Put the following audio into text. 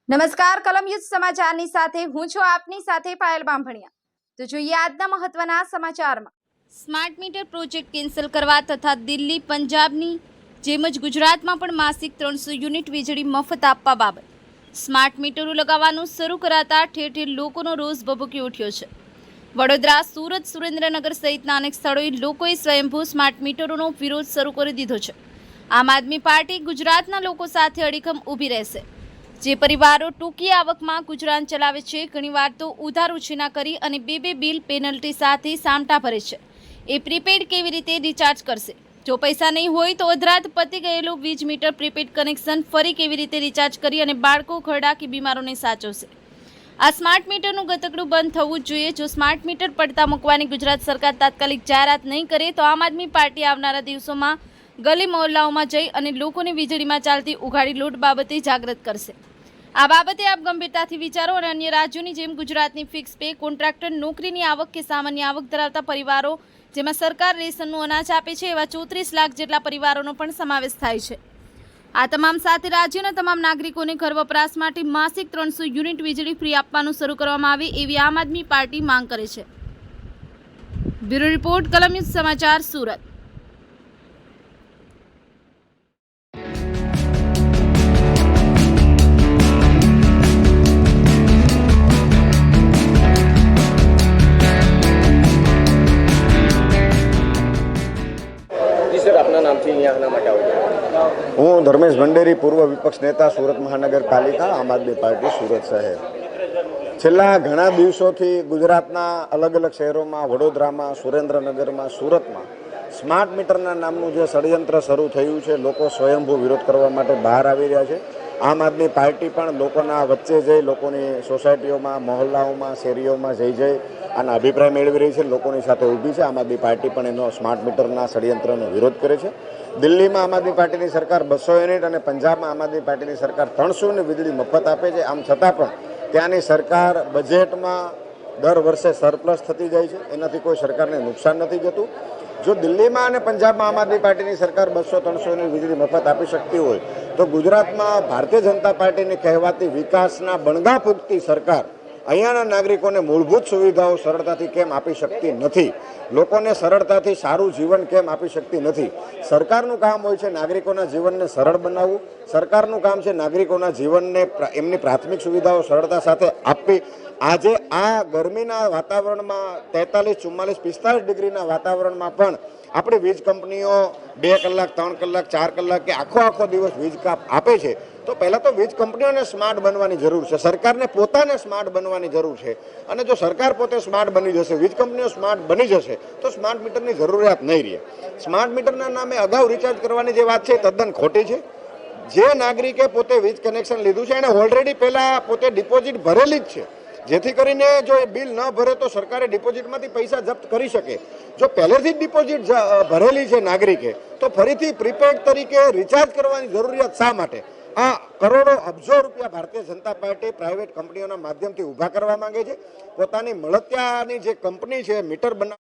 નમસ્કાર કલમ યુદ્ધ સમાચારની સાથે હું છું આપની સાથે પાયલ બામભણિયા। તો જોઈએ આજના મહત્વના સમાચારમાં। સ્માર્ટ મીટર પ્રોજેક્ટ કેન્સલ કરવા તથા દિલ્હી પંજાબની જેમ જ ગુજરાતમાં પણ માસિક 300 યુનિટ વીજળી મફત આપવા બાબત સ્માર્ટ મીટરો લગાવવાનું શરૂ કરાતા ઠેર ઠેર લોકોનો રોષ ભભૂકી ઉઠ્યો છે। વડોદરા, સુરત, સુરેન્દ્રનગર સહિતના અનેક સ્થળોએ લોકોએ સ્વયંભૂ સ્માર્ટ મીટરોનો વિરોધ શરૂ કરી દીધો છે। આમ આદમી પાર્ટી ગુજરાતના લોકો સાથે અડીખમ ઊભી રહેશે। જે પરિવારો ટૂંકી આવકમાં ગુજરાન ચલાવે છે, ઘણીવાર તો ઉધાર ઉછીના કરી અને બે બિલ પેનલ્ટી સાથે સામટા ભરે છે, એ પ્રીપેડ કેવી રીતે રિચાર્જ કરશે? જો પૈસા નહીં હોય તો અધરાત પતી ગયેલું વીજ મીટર પ્રીપેડ કનેક્શન ફરી કેવી રીતે રિચાર્જ કરી અને બાળકો, ઘરડા કે બીમારોને સાચવશે? આ સ્માર્ટ મીટરનું ગતકડું બંધ થવું જ જોઈએ। જો સ્માર્ટ મીટર પડતા મૂકવાની ગુજરાત સરકાર તાત્કાલિક જાહેરાત નહીં કરે તો આમ આદમી પાર્ટી આવનારા દિવસોમાં ગલી મહોલ્લાઓમાં જઈ અને લોકોને વીજળીમાં ચાલતી ઉઘાડી લૂંટ બાબતે જાગૃત કરશે। આ બાબતે આપ ગંભીરતાથી વિચારો અને અન્ય રાજ્યોની જેમ ગુજરાતની ફિક્સ પે, કોન્ટ્રાક્ટર નોકરીની આવક કે સામાન્ય આવક ધરાવતા પરિવારો જેમાં સરકાર રેશનનું અનાજ આપે છે એવા 34 લાખ જેટલા પરિવારોનો પણ સમાવેશ થાય છે। આ તમામ સાથે રાજ્યના તમામ નાગરિકોને ઘર વપરાશ માટે માસિક 300 યુનિટ વીજળી ફ્રી આપવાનું શરૂ કરવામાં આવે એવી આમ આદમી પાર્ટી માંગ કરે છે। બ્યુરો રિપોર્ટ, કલમ યુદ્ધ સમાચાર, સુરત। હું ધર્મેશ ભંડેરી, પૂર્વ વિપક્ષ નેતા, સુરત મહાનગરપાલિકા, આમ આદમી પાર્ટી, સુરત શહેર। છેલ્લા ઘણા દિવસોથી ગુજરાતના અલગ અલગ શહેરોમાં, વડોદરામાં, સુરેન્દ્રનગરમાં, સુરતમાં સ્માર્ટ મીટરના નામનું જે ષડયંત્ર શરૂ થયું છે, લોકો સ્વયંભૂ વિરોધ કરવા માટે બહાર આવી રહ્યા છે। આમ આદમી પાર્ટી પણ લોકોના વચ્ચે જઈ, લોકોની સોસાયટીઓમાં, મહોલ્લાઓમાં, શેરીઓમાં જઈ આના અભિપ્રાય મેળવી રહી છે, લોકોની સાથે ઊભી છે। આમ આદમી પાર્ટી પણ એનો સ્માર્ટ મીટરના ષડયંત્રનો વિરોધ કરે છે। દિલ્હીમાં આમ આદમી પાર્ટીની સરકાર 200 યુનિટ અને પંજાબમાં આમ આદમી પાર્ટીની સરકાર 300 યુનિટ વીજળી મફત આપે છે। આમ છતાં પણ ત્યાંની સરકાર બજેટમાં દર વર્ષે સરપ્લસ થતી જાય છે, એનાથી કોઈ સરકારને નુકસાન નથી જતું। જો દિલ્હીમાં અને પંજાબમાં આમ આદમી પાર્ટીની સરકાર 200-300 યુનિટ વીજળી મફત આપી શકતી હોય તો ગુજરાતમાં ભારતીય જનતા પાર્ટીની કહેવાતી વિકાસના બણગા ફૂંકતી સરકાર અહીંયાના નાગરિકોને મૂળભૂત સુવિધાઓ સરળતાથી કેમ આપી શકતી નથી? લોકોને સરળતાથી સારું જીવન કેમ આપી શકતી નથી? સરકારનું કામ હોય છે નાગરિકોના જીવનને સરળ બનાવવું। સરકારનું કામ છે નાગરિકોના જીવનને એમની પ્રાથમિક સુવિધાઓ સરળતા સાથે આપવી। આજે આ ગરમીના વાતાવરણમાં 43, 44, 45 ડિગ્રીના વાતાવરણમાં પણ આપણી વીજ કંપનીઓ 2 કલાક, 3 કલાક, 4 કલાક કે આખો દિવસ વીજ કાપ આપે છે, તો પહેલાં તો વીજ કંપનીઓને સ્માર્ટ બનવાની જરૂર છે, સરકારને પોતાને સ્માર્ટ બનવાની જરૂર છે। અને જો સરકાર પોતે સ્માર્ટ બની જશે, વીજ કંપનીઓ સ્માર્ટ બની જશે તો સ્માર્ટ મીટરની જરૂરિયાત નહીં રહે। સ્માર્ટ મીટરના નામે અગાઉ રિચાર્જ કરવાની જે વાત છે એ તદ્દન ખોટી છે। જે નાગરિકે પોતે વીજ કનેક્શન લીધું છે એને ઓલરેડી પહેલાં પોતે ડિપોઝિટ ભરેલી જ છે, જેથી કરીને જો એ બિલ ન ભરે તો સરકારે ડિપોઝિટમાંથી પૈસા જપ્ત કરી શકે। જો પહેલેથી જ ડિપોઝિટ ભરેલી છે નાગરિકે તો ફરીથી પ્રીપેડ તરીકે રિચાર્જ કરવાની જરૂરિયાત શા માટે? આ કરોડો, અબજો રૂપિયા ભારતીય જનતા પાર્ટી પ્રાઇવેટ કંપનીઓના માધ્યમથી ઊભા કરવા માંગે છે। પોતાની મળતિયાની જે કંપની છે મીટર